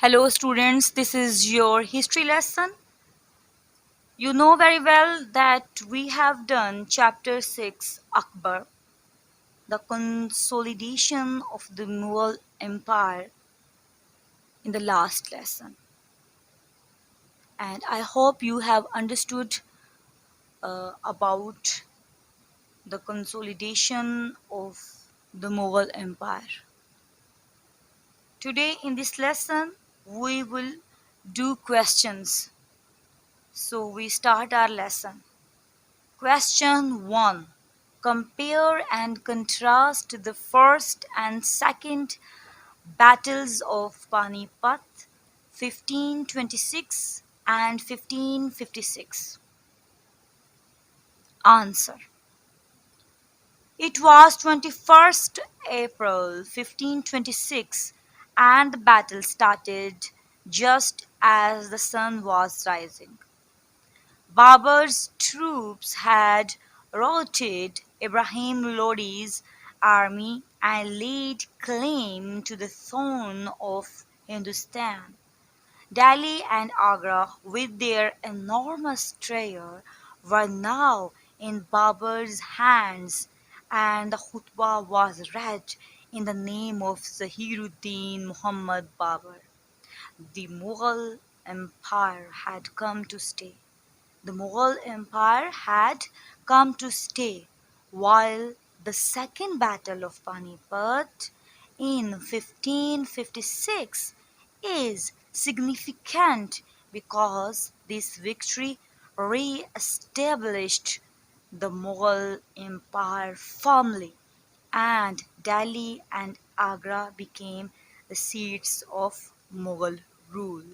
Hello students, this is your history lesson. You know very well that we have done chapter 6 Akbar, the consolidation of the Mughal Empire in the last lesson. And I hope you have understood about the consolidation of the Mughal Empire. Today in this lesson, we will do questions. So we start our lesson. Question 1. Compare and contrast the first and second battles of Panipat 1526 and 1556. Answer. It was 21st April 1526 and the battle started just as the sun was rising. Babur's troops had routed Ibrahim Lodi's army and laid claim to the throne of Hindustan. Delhi and Agra, with their enormous treasure, were now in Babur's hands, and the khutbah was read in the name of Zahiruddin Muhammad Babur. The Mughal Empire had come to stay. The Mughal Empire had come to stay, while the Second Battle of Panipat in 1556 is significant because this victory re-established the Mughal Empire firmly, and Delhi and Agra became the seats of Mughal rule.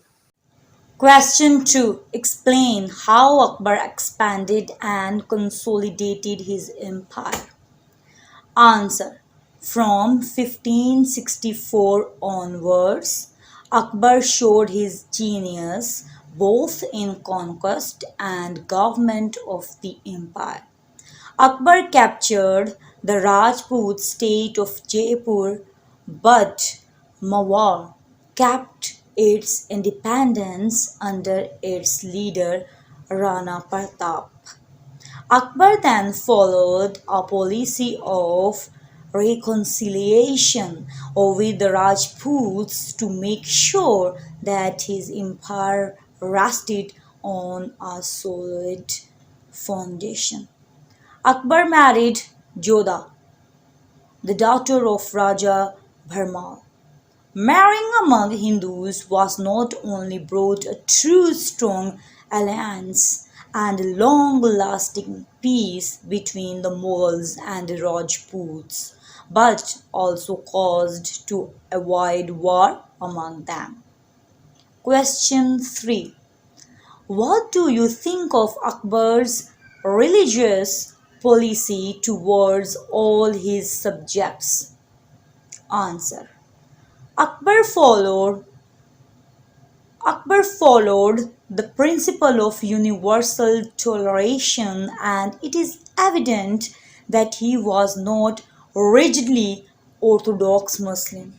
Question 2. Explain how Akbar expanded and consolidated his empire. Answer. From 1564 onwards, Akbar showed his genius both in conquest and government of the empire. Akbar captured the Rajput state of Jaipur, but Mewar kept its independence under its leader Rana Pratap. Akbar then followed a policy of reconciliation with the Rajputs to make sure that his empire rested on a solid foundation. Akbar married Jodhaa, the daughter of Raja Bharmal. Marrying among Hindus was not only brought a true strong alliance and long-lasting peace between the Mughals and the Rajputs, but also caused to avoid war among them. Question 3. What do you think of Akbar's religious policy towards all his subjects? Answer. Akbar followed the principle of universal toleration, and it is evident that he was not rigidly orthodox Muslim.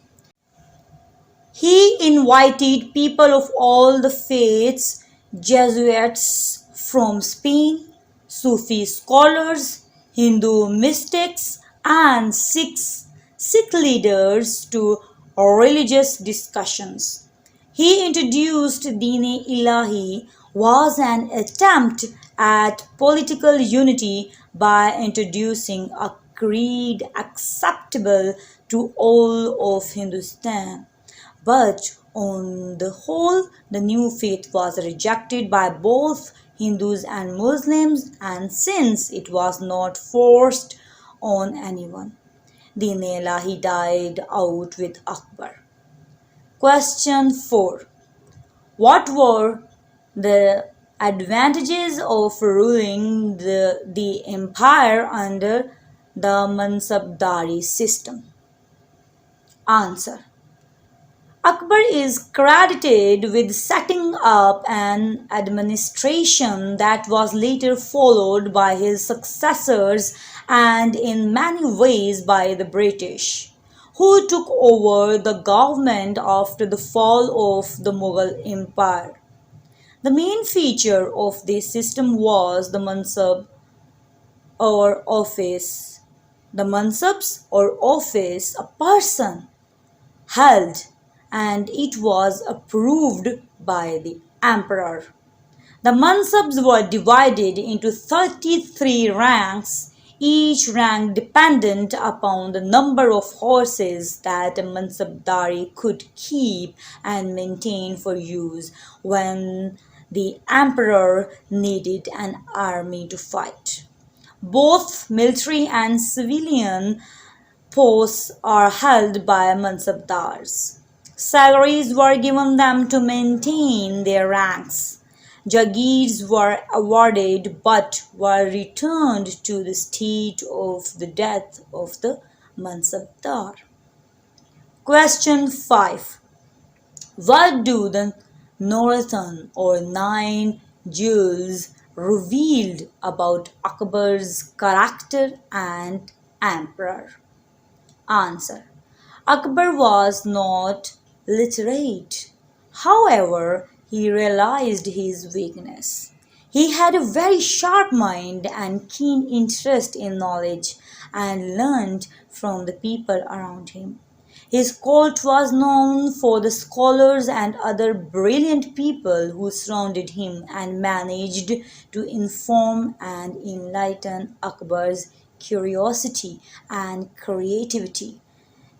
He invited people of all the faiths, Jesuits from Spain, Sufi scholars, Hindu mystics, and Sikh leaders to religious discussions. He introduced Din-e-Elahi, was an attempt at political unity by introducing a creed acceptable to all of Hindustan. But on the whole, the new faith was rejected by both Hindus and Muslims, and since it was not forced on anyone, Din-e-Elahi died out with Akbar. Question 4. What were the advantages of ruling the empire under the Mansabdari system? Answer. Akbar is credited with setting up an administration that was later followed by his successors and in many ways by the British. who took over the government after the fall of the Mughal Empire. The main feature of this system was the mansab or office. The mansabs or office a person held, and it was approved by the emperor. The mansabs were divided into 33 ranks, each rank dependent upon the number of horses that a mansabdari could keep and maintain for use when the emperor needed an army to fight. Both military and civilian posts are held by mansabdars. Salaries were given them to maintain their ranks. Jagirs were awarded but were returned to the state of the death of the mansabdar. Question 5. What do the Northern or Nine Jewels revealed about Akbar's character and emperor? Answer. Akbar was not literate. However, he realized his weakness. He had a very sharp mind and keen interest in knowledge and learned from the people around him. His court was known for the scholars and other brilliant people who surrounded him and managed to inform and enlighten Akbar's curiosity and creativity.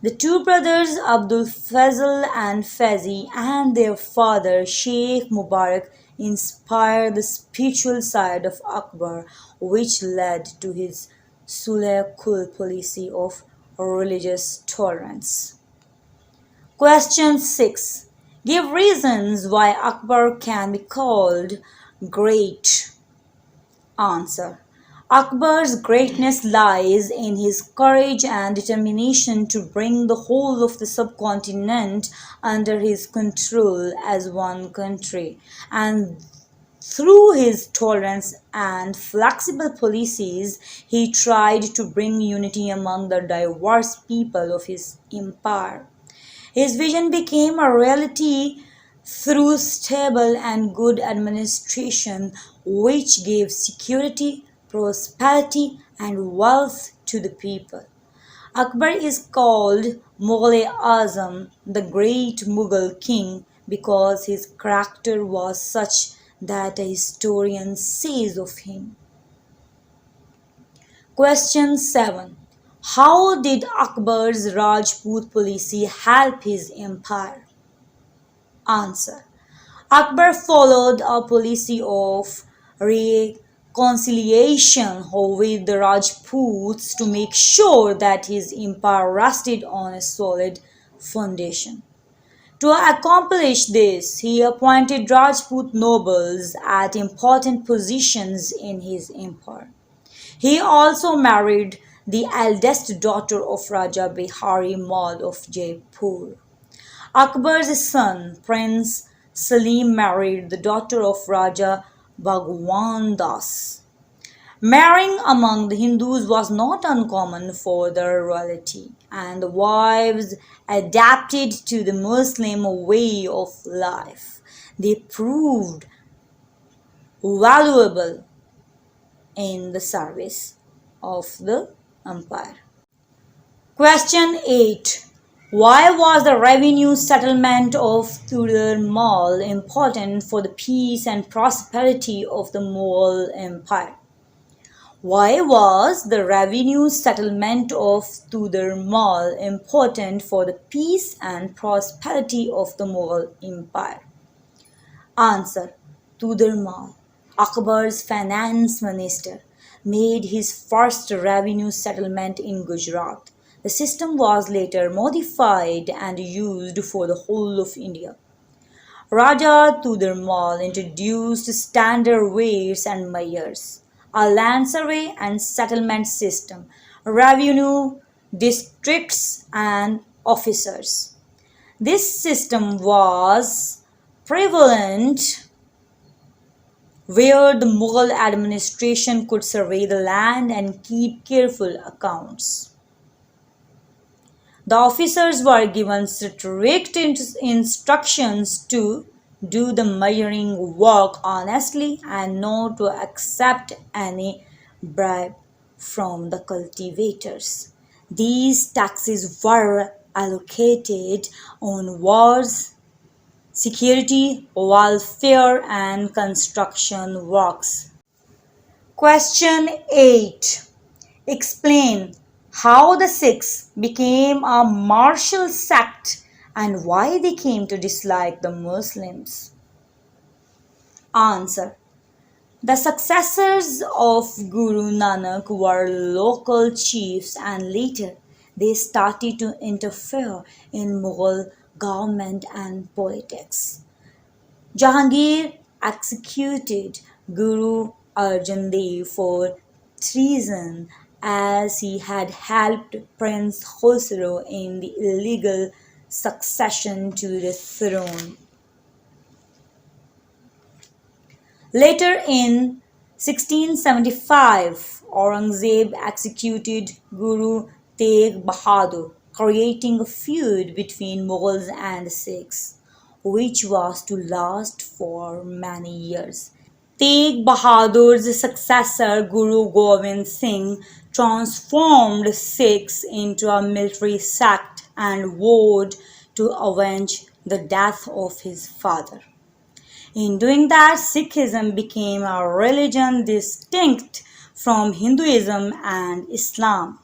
The two brothers Abdul Fazl and Faizi and their father Sheikh Mubarak inspired the spiritual side of Akbar, which led to his Sulh-Kul policy of religious tolerance. Question 6. Give reasons why Akbar can be called great. Answer. Akbar's greatness lies in his courage and determination to bring the whole of the subcontinent under his control as one country, and through his tolerance and flexible policies, he tried to bring unity among the diverse people of his empire. His vision became a reality through stable and good administration, which gave security, prosperity, and wealth to the people. Akbar is called Mughal-e-Azam, the great Mughal king, because his character was such that a historian says of him. Question 7. How did Akbar's Rajput policy help his empire? Answer. Akbar followed a policy of reconciliation with the Rajputs to make sure that his empire rested on a solid foundation. To accomplish this, he appointed Rajput nobles at important positions in his empire. He also married the eldest daughter of Raja Bharmal of Jaipur. Akbar's son, Prince Salim, married the daughter of Raja Bhagwan Das. Marrying among the Hindus was not uncommon for the royalty, and the wives adapted to the Muslim way of life. They proved valuable in the service of the empire. Question 8. Why was the revenue settlement of Todar Mal important for the peace and prosperity of the Mughal Empire? Why was the revenue settlement of Todar Mal important for the peace and prosperity of the Mughal Empire? Answer. Todar Mal, Akbar's finance minister, made his first revenue settlement in Gujarat. The system was later modified and used for the whole of India. Raja Todar Mal introduced standard weights and measures, a land survey and settlement system, revenue districts and officers. This system was prevalent where the Mughal administration could survey the land and keep careful accounts. The officers were given strict instructions to do the measuring work honestly and not to accept any bribe from the cultivators. These taxes were allocated on wars, security, welfare, and construction works. Question 8. Explain how the Sikhs became a martial sect and why they came to dislike the Muslims. Answer. The successors of Guru Nanak were local chiefs and later they started to interfere in Mughal government and politics. Jahangir executed Guru Arjun Dev for treason as he had helped Prince Khusrau in the illegal succession to the throne. Later in 1675, Aurangzeb executed Guru Tegh Bahadur, creating a feud between Mughals and Sikhs, which was to last for many years. Tegh Bahadur's successor, Guru Govind Singh, transformed Sikhs into a military sect and vowed to avenge the death of his father. In doing that, Sikhism became a religion distinct from Hinduism and Islam.